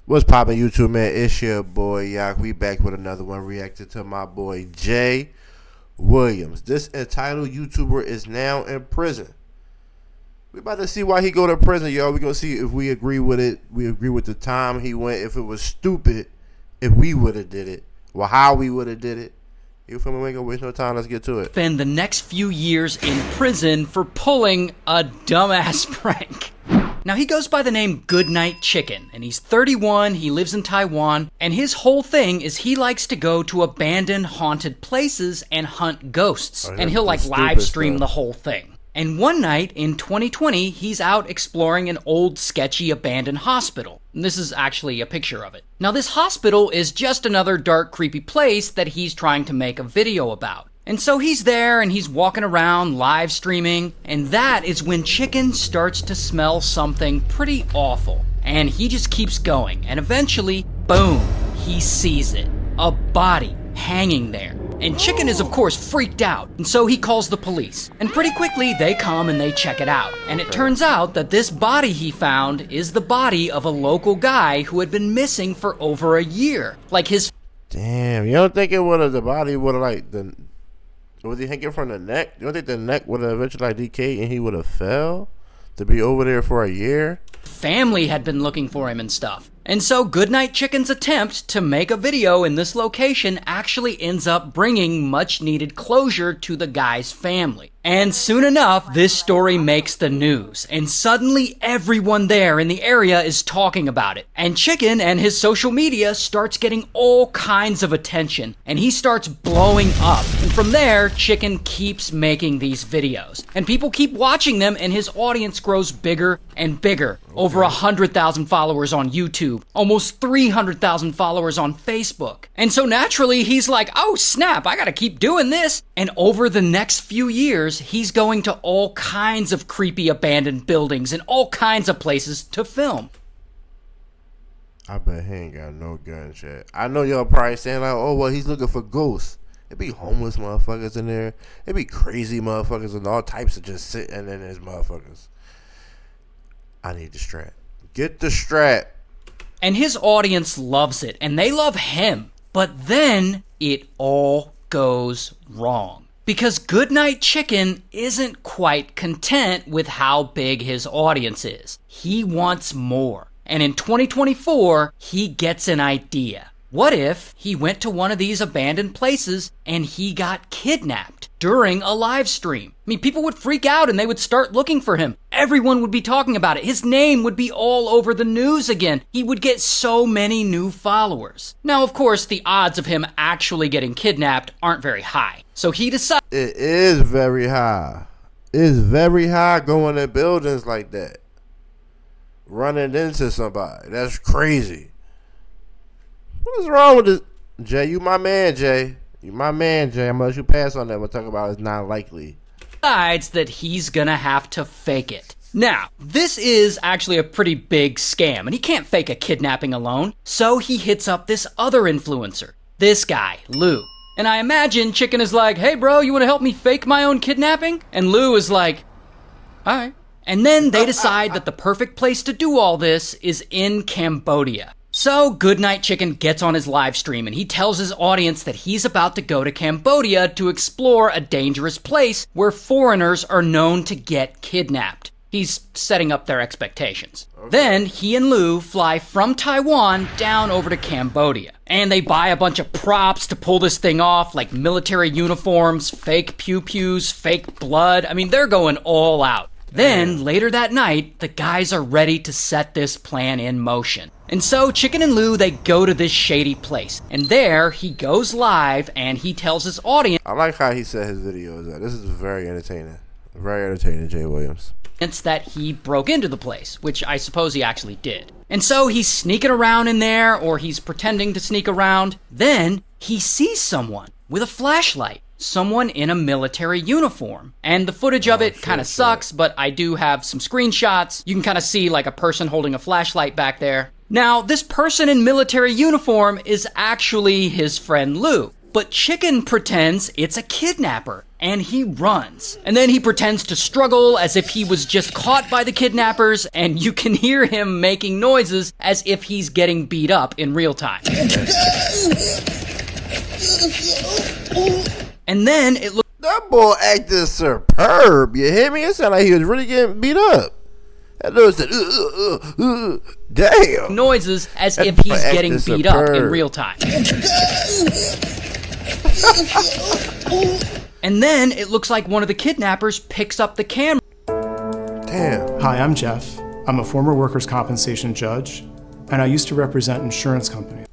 What's poppin', YouTube, man? It's your boy Yak. We back with another one, reacting to my boy Jay Williams. This entitled YouTuber is now in prison. We about to see why he go to prison, y'all. We gonna see if we agree with it. We agree with the time he went. If it was stupid, if we would have did it, or how we would have did it. You feel me? We ain't gonna waste no time. Let's get to it. Spend the next few years in prison for pulling a dumbass prank. Now, he goes by the name Goodnight Chicken, and he's 31, he lives in Taiwan, and his whole thing is he likes to go to abandoned haunted places and hunt ghosts, and he'll like live stream the whole thing. And one night in 2020, he's out exploring an old sketchy abandoned hospital. And this is actually a picture of it. Now, this hospital is just another dark, creepy place that he's trying to make a video about. And so he's there and he's walking around live streaming, and that is when Chicken starts to smell something pretty awful. And he just keeps going, and eventually, boom, he sees it. A body hanging there. And Chicken is of course freaked out, and so he calls the police. And pretty quickly they come and they check it out. And it turns out that this body he found is the body of a local guy who had been missing for over a year. Like his... Damn, you don't think it would have, the body would have like, was he hanging from the neck? You don't think the neck would have eventually like decayed and he would have fell to be over there for a year? Family had been looking for him and stuff. And so Goodnight Chicken's attempt to make a video in this location actually ends up bringing much needed closure to the guy's family. And soon enough, this story makes the news, and suddenly everyone there in the area is talking about it. And Chicken and his social media starts getting all kinds of attention, and he starts blowing up. And from there, Chicken keeps making these videos. And people keep watching them, and his audience grows bigger and bigger. Over 100,000 followers on YouTube, almost 300,000 followers on Facebook. And so naturally, he's like, oh snap, I gotta keep doing this. And over the next few years, he's going to all kinds of creepy abandoned buildings and all kinds of places to film. I bet he ain't got no gun shit. I know y'all probably saying like, oh, well, he's looking for ghosts. It be homeless motherfuckers in there. It be crazy motherfuckers and all types of just sitting in his motherfuckers. I need the strap. Get the strap. And his audience loves it, and they love him. But then it all goes wrong. Because Goodnight Chicken isn't quite content with how big his audience is. He wants more. And in 2024, he gets an idea. What if he went to one of these abandoned places and he got kidnapped during a live stream? I mean, people would freak out and they would start looking for him. Everyone would be talking about it. His name would be all over the news again. He would get so many new followers. Now, of course, the odds of him actually getting kidnapped aren't very high. So he decided... It is very high. It's very high going in buildings like that. Running into somebody. That's crazy. What is wrong with this? Jay, you my man, Jay. You my man, Jay. I'm gonna let you pass on that. We'll talk about it's not likely. Decides that he's gonna have to fake it. Now, this is actually a pretty big scam, and he can't fake a kidnapping alone, so he hits up this other influencer. This guy, Lou. And I imagine Chicken is like, hey bro, you wanna help me fake my own kidnapping? And Lou is like, alright. And then they decide that the perfect place to do all this is in Cambodia. So Goodnight Chicken gets on his live stream and he tells his audience that he's about to go to Cambodia to explore a dangerous place where foreigners are known to get kidnapped. He's setting up their expectations. Okay. Then he and Lou fly from Taiwan down over to Cambodia. And they buy a bunch of props to pull this thing off, like military uniforms, fake pew-pews, fake blood. I mean, they're going all out. Then, later that night, the guys are ready to set this plan in motion. And so, Chicken and Lou, they go to this shady place. And there, he goes live, and he tells his audience... I like how he set his videos up. This is very entertaining. Very entertaining, Jay Williams. ...that he broke into the place, which I suppose he actually did. And so, he's sneaking around in there, or he's pretending to sneak around. Then, he sees someone with a flashlight. Someone in a military uniform. And the footage of it kind of sucks, but I do have some screenshots. You can kind of see like a person holding a flashlight back there. Now, this person in military uniform is actually his friend Lou. But Chicken pretends it's a kidnapper, and he runs. And then he pretends to struggle as if he was just caught by the kidnappers, and you can hear him making noises as if he's getting beat up in real time. And then it looks... That boy acted superb, you hear me? It sounded like he was really getting beat up. That dude said, damn. noises as if he's getting beat up in real time. And then it looks like one of the kidnappers picks up the camera. Damn. Hi, I'm Jeff. I'm a former workers' compensation judge, and I used to represent insurance companies.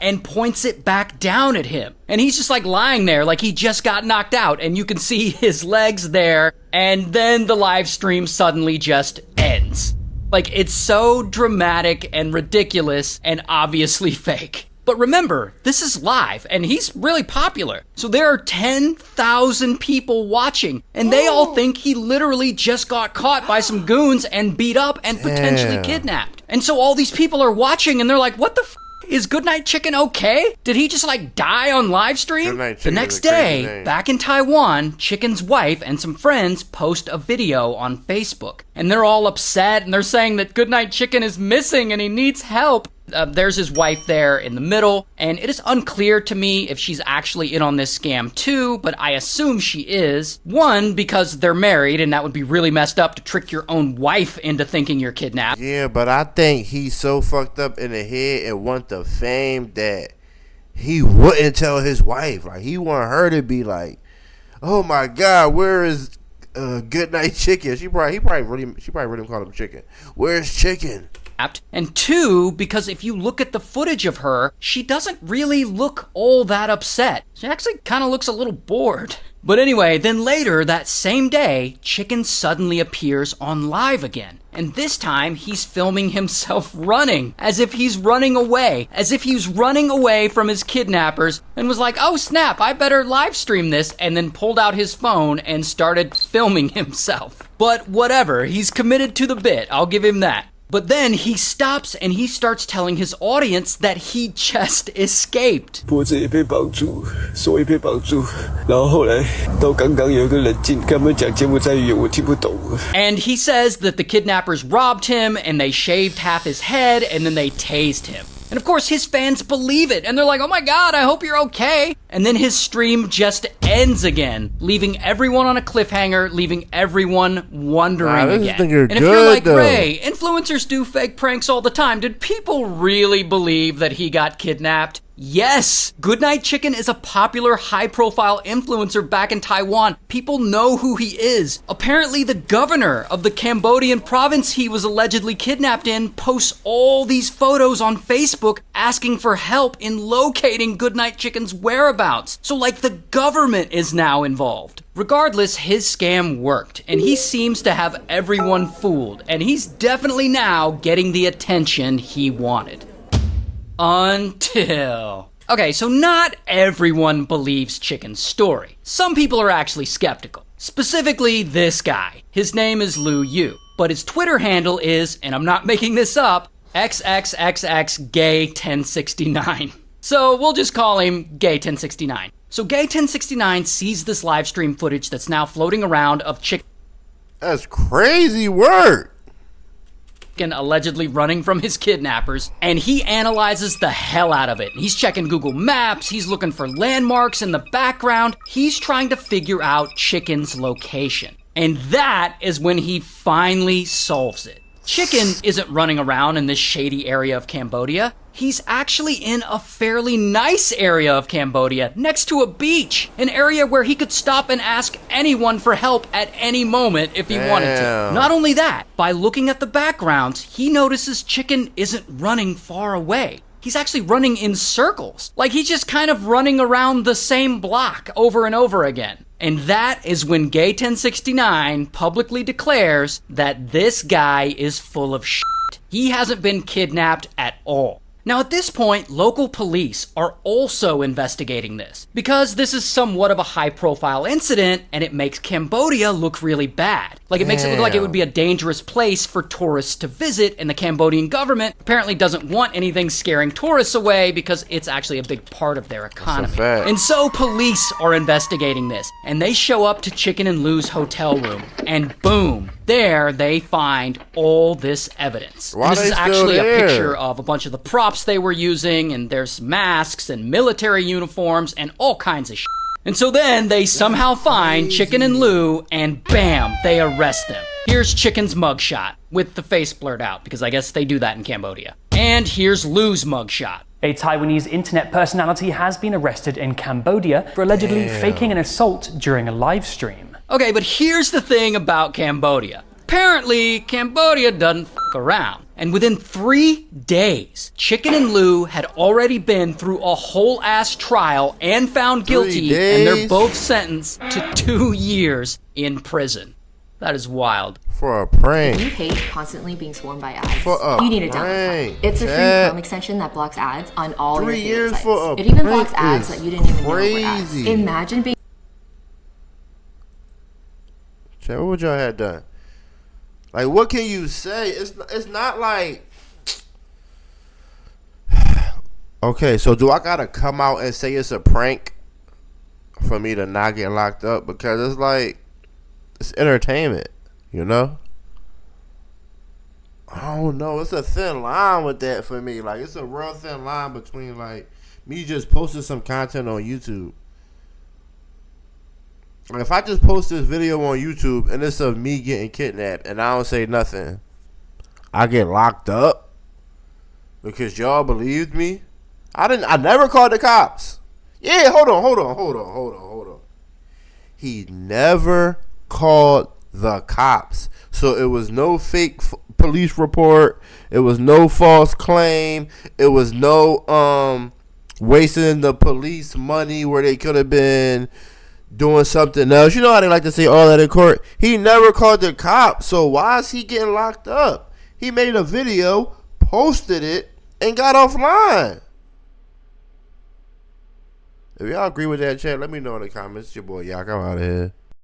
And points it back down at him. And he's just like lying there like he just got knocked out, and you can see his legs there, and then the live stream suddenly just ends. Like, it's so dramatic and ridiculous and obviously fake. But remember, this is live, and he's really popular. So there are 10,000 people watching, and they all think he literally just got caught by some goons and beat up and potentially kidnapped. And so all these people are watching, and they're like, what the f***? Is Goodnight Chicken okay? Did he just like die on live stream? The next day, back in Taiwan, Chicken's wife and some friends post a video on Facebook. And they're all upset and they're saying that Goodnight Chicken is missing and he needs help. There's his wife there in the middle, and it is unclear to me if she's actually in on this scam too, but I assume she is. One, because they're married, and that would be really messed up to trick your own wife into thinking you're kidnapped. Yeah, but I think he's so fucked up in the head and want the fame that he wouldn't tell his wife. Like, he want her to be like, oh my God, where is Goodnight Chicken? She probably really called him Chicken. Where's Chicken? And two, because if you look at the footage of her, she doesn't really look all that upset. She actually kind of looks a little bored. But anyway, then later that same day, Chicken suddenly appears on live again. And this time, he's filming himself running, as if he's running away, from his kidnappers, and was like, oh snap, I better live stream this, and then pulled out his phone and started filming himself. But whatever, he's committed to the bit, I'll give him that. But then he stops and he starts telling his audience that he just escaped. And he says that the kidnappers robbed him and they shaved half his head and then they tased him. And of course his fans believe it and they're like, oh my God, I hope you're okay. And then his stream just ends again, leaving everyone on a cliffhanger, leaving everyone wondering again. And if you're like, Ray, influencers do fake pranks all the time. Did people really believe that he got kidnapped? Yes! Goodnight Chicken is a popular high-profile influencer back in Taiwan. People know who he is. Apparently the governor of the Cambodian province he was allegedly kidnapped in posts all these photos on Facebook asking for help in locating Goodnight Chicken's whereabouts. So like the government is now involved. Regardless, his scam worked, and he seems to have everyone fooled, and he's definitely now getting the attention he wanted. Until... Okay, so not everyone believes Chicken's story. Some people are actually skeptical. Specifically, this guy. His name is Lu Yu, but his Twitter handle is, and I'm not making this up, XXXXGay1069. So we'll just call him Gay1069. So Gay1069 sees this live stream footage that's now floating around of Chicken. That's crazy work. Allegedly running from his kidnappers, and he analyzes the hell out of it. He's checking Google Maps, he's looking for landmarks in the background, he's trying to figure out Chicken's location. And that is when he finally solves it. Chicken isn't running around in this shady area of Cambodia. He's actually in a fairly nice area of Cambodia, next to a beach. An area where he could stop and ask anyone for help at any moment if he wanted to. Not only that, by looking at the backgrounds, he notices Chicken isn't running far away. He's actually running in circles. Like he's just kind of running around the same block over and over again. And that is when Gay1069 publicly declares that this guy is full of shit. He hasn't been kidnapped at all. Now at this point, local police are also investigating this because this is somewhat of a high-profile incident and it makes Cambodia look really bad. Like it makes it look like it would be a dangerous place for tourists to visit, and the Cambodian government apparently doesn't want anything scaring tourists away because it's actually a big part of their economy. And so police are investigating this, and they show up to Chicken and Lou's hotel room, and boom, there they find all this evidence. And this is actually a picture of a bunch of the props they were using, and there's masks and military uniforms and all kinds of shit. And so then they somehow find Chicken and Lou, and bam, they arrest them. Here's Chicken's mugshot with the face blurred out, because I guess they do that in Cambodia. And here's Lou's mugshot. A Taiwanese internet personality has been arrested in Cambodia for allegedly faking an assault during a live stream. Okay, but here's the thing about Cambodia. Apparently, Cambodia doesn't f*** around. And within 3 days, Chicken and Lou had already been through a whole-ass trial and found guilty, and they're both sentenced to 2 years in prison. That is wild. For a prank. If you hate constantly being swarmed by ads, For a you need to download prank. it. It's a free Chrome extension that blocks ads on all your 3 favorite years sites. for a It even prank blocks ads is that you didn't even know were ads. crazy. Imagine being Chat, what would y'all have done? Like, what can you say? It's not like... Okay, so do I gotta come out and say it's a prank for me to not get locked up? Because it's like, it's entertainment, you know? I don't know. It's a thin line with that for me. Like, it's a real thin line between, like, me just posting some content on YouTube. Like, if I just post this video on YouTube and it's of me getting kidnapped and I don't say nothing, I get locked up because y'all believed me. I never called the cops. Yeah, hold on. He never called the cops. So it was no fake police report. It was no false claim. It was no wasting the police money where they could have been doing something else. You know how they like to say all that in court? He never called the cops. So why is he getting locked up? He made a video, posted it, and got offline. If y'all agree with that, chat, let me know in the comments. It's your boy Yak. I'm out of here.